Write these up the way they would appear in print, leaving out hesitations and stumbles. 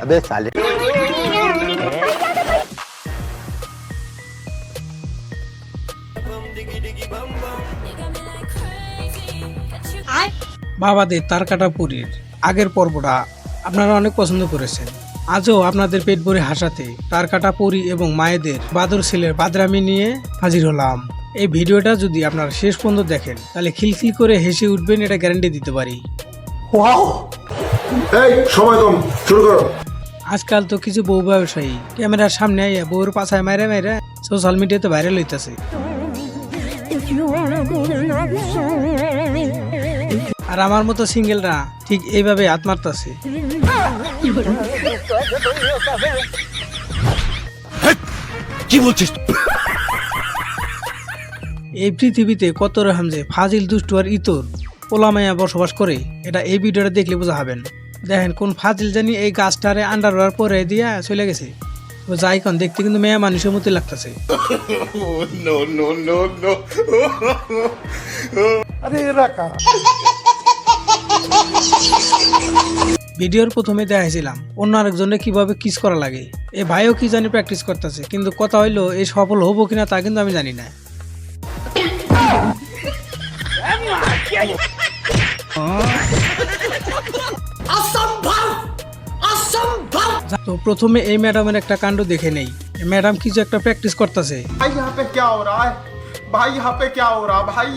अबे साले বাবাদের তার কাটা পুরীর আগের পর্বটা আপনারা অনেক পছন্দ করেছেন। আজও আপনাদের পেট ভরে হাসাতে তার কাটা পুরী এবং মায়েদের বাদর ছেলের বাদরামি নিয়ে হাজির হলাম। এই ভিডিওটা যদি আপনারা শেষ পর্যন্ত দেখেন তাহলে খিলখিল করে হেসে উঠবেন, এটা গ্যারান্টি দিতে পারি। এই সময় কম, শুরু করো। আজকাল তো কিছু বউ ব্যবসায়ী ক্যামেরার সামনে আইয়া বউর পাছায় মাইরে মাইরে সোশ্যাল মিডিয়াতে ভাইরাল হইতেছে। আর আমার মতো সিঙ্গেলরা ঠিক এইভাবে হাত মারতেছে। কি বলছিস? এই পৃথিবীতে কত রকম যে ফাজিল দুষ্টু আর ইতর পোলামাইয়া বসবাস করে, এটা এই ভিডিওটা দেখলে বোঝা হবেন। দেখেন কোন ফাজিল জানি এই গাছটারে আন্ডারওয়্যার পরে দিয়া চলে গেছে। যাই কোন দেখতে কিন্তু মেয়ে মানুষের মতো লাগতেছে। ভিডিওর প্রথমে দেখাইছিলাম অন্য আরেকজনের কিভাবে কিস করা লাগে। এ ভাইও কি জানি প্র্যাকটিস করতেছে, কিন্তু কথা হইলো এই সফল হবো কিনা তা কিন্তু আমি জানি না। তো প্রথমে এই ম্যাডামের একটা কাণ্ড দেখে নেই। ম্যাডাম কিছু একটা প্র্যাকটিস করতেছে। भाई यहाँ पे क्या हो रहा है? भाई यहाँ पे क्या हो रहा है? भाई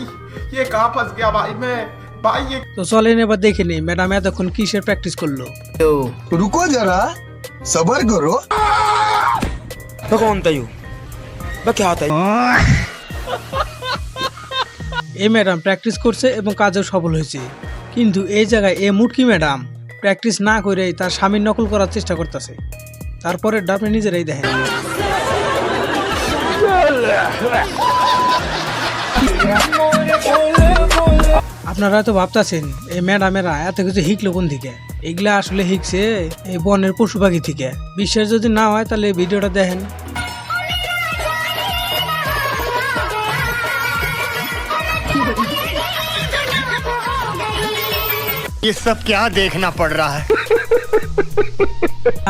ये कहाँ फंस गया भाई मैं? भाई ये তো चलेन এবার দেখে নেই ম্যাডাম এতক্ষণ কিসের প্র্যাকটিস করলো। रुको जरा सबर करो। तो कौन था यू? क्या होता है? এই ম্যাডাম প্র্যাকটিস করছে এবং কাজেও সফল হয়েছে, কিন্তু এই জায়গায় এই মুটকি ম্যাডাম প্র্যাকটিস না করে তার স্বামীর নকল করার চেষ্টা করতেছে। তারপরে আপনি নিজেরাই দেখেন। আপনারা তো ভাবতেছেন এই ম্যাডামেরা এত কিছু শিখলো কোন থেকে? এগুলা আসলে শিখছে এই বনের পশু পাখি থেকে। বিশ্বাস যদি না হয় তাহলে এই ভিডিওটা দেখেন। ये सब क्या देखना पड़ रहा है?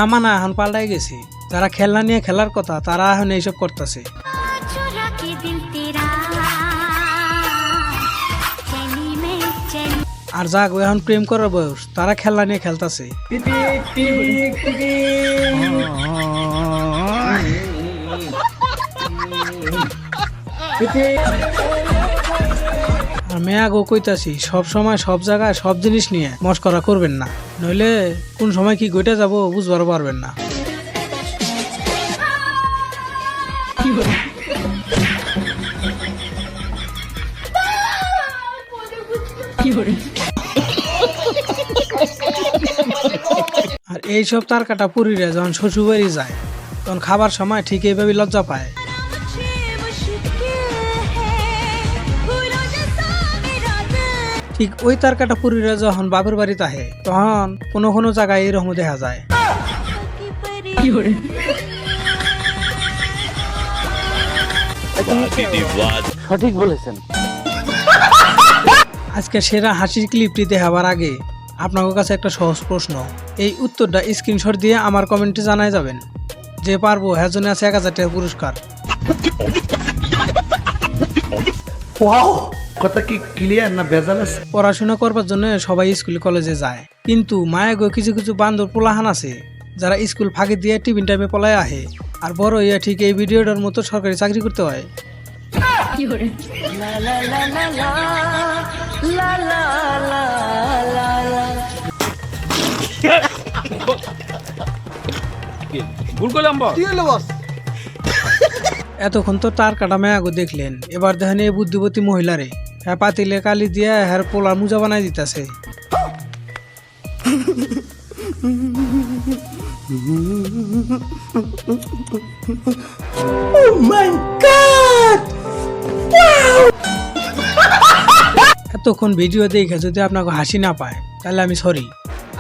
আমানা এখন পাল্টাই গেছে। যারা খেলনা নিয়ে খেলার কথা তারা এখন এইসব করতেছে। আর যাক এখন প্রেম করার বয়স, তারা খেলনা নিয়ে খেলতেছে। আর মেয়া গো কইতাছি সব সময় সব জায়গায় সব জিনিস নিয়ে মস্করা করবেন না, নইলে কোন সময় কি গইটা যাব বুঝবার পারবেন না। আর এইসব তার কাটা পুরীরা যখন শ্বশুরবাড়ি যায় তখন খাবার সময় ঠিক এইভাবে লজ্জা পায়। ঠিক ওই তার কাটা পুরীরা যখন বাপের বাড়িতে আহে তখন কোনো কোনো জায়গায় এরকম দেখা যায়। সঠিক বলেছেন। আজকে সেরা হাসির ক্লিপটি দেখাবার আগে আপনাদের কাছে একটা সহজ প্রশ্ন, এই উত্তরটা স্ক্রিনশট দিয়ে আমার কমেন্টে জানাই যাবেন। যে পারবো হ্যাঁ জন্য আছে 1000 টাকা পুরস্কার। কথা কি ক্লিয়ার না ভেজাল আছে? পড়াশোনা করবার জন্য সবাই স্কুল কলেজে যায়, কিন্তু মায়া গো কিছু কিছু বান্দর পোলাহান আছে যারা স্কুল ফাঁকি দিয়ে টিফিন টাইমে পলায় আহে, আর বড় ইয়া ঠিক এই ভিডিওটার মতো সরকারি চাকরি করতে হয়। এতক্ষণ তো তার কাটা মেয়াগো দেখলেন, এবার দেখেন এই বুদ্ধিবতী মহিলারে হ্যাঁ পাতিলে কালি দিয়ে হ্যার পোলার মুজা বানাই দিতেছে। এতক্ষণ ভিডিও দেখে যদি আপনাকে হাসি না পায় তাহলে আমি সরি,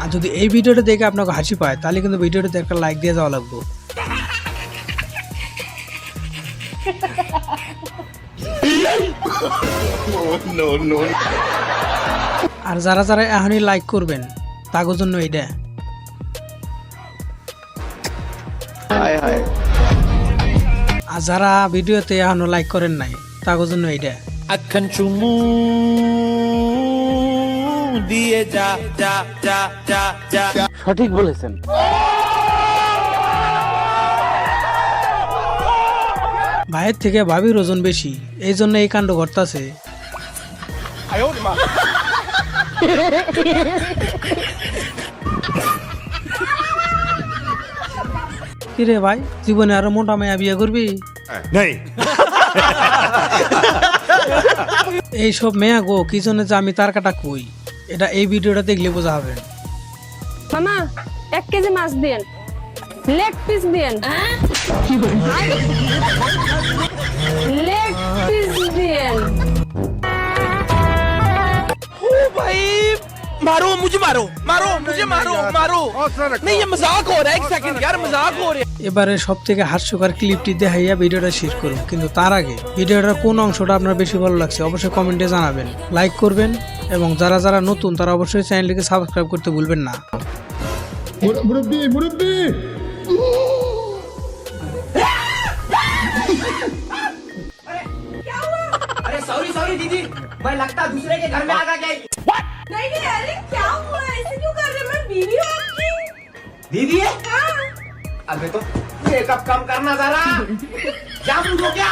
আর যদি এই ভিডিওটা দেখে আপনাকে হাসি পায় তাহলে কিন্তু ভিডিওটাতে একটা লাইক দিয়ে যাওয়া লাগবে। no, no. আর যারা যারা এখনই লাইক করবেন তাগো জন্য এইটা। আর যারা ভিডিওতে এখনো লাইক করেন নাই তাগো জন্য এইটা। আখান চুমু দিয়ে যা যা যা যা যা। সঠিক বলেছেন। ভাইয়ের থেকে ভাবির ওজন বেশি, এই জন্য এই কাণ্ড ঘটতাছে। কিরে ভাই, জীবনে আরো মোটা মেয়া বিয়ে করবি? नहीं। এইসব মেয়া গো কি জন্য যে আমি তার কাটা কই, এটা এই ভিডিওটা দেখলে বোঝা হবে। মামা 1 কেজি মাছ দেন, লেগ পিস দেন, লেগ পিস দেন। मारो मुझे, मारो मारो मुझे, मारो मारो। नहीं ये मजाक हो रहा है, 1 सेकंड यार, मजाक हो रहा है। এবারে সব থেকে হাস্যকর ক্লিপটি দেখাইয়া ভিডিওটা শেষ করুন, কিন্তু তার আগে ভিডিওটার কোন অংশটা আপনার বেশি ভালো লাগছে অবশ্যই কমেন্টে জানাবেন, লাইক করবেন এবং যারা যারা নতুন তারা অবশ্যই চ্যানেলটিকে সাবস্ক্রাইব করতে ভুলবেন না। नहीं नहीं, अरे क्या हुआ, ऐसे क्यों कर रहे? मैं बीवी हूँ आपकी। बीवी है? हाँ। अबे तो मेकअप कम करना जरा। क्या हो गया?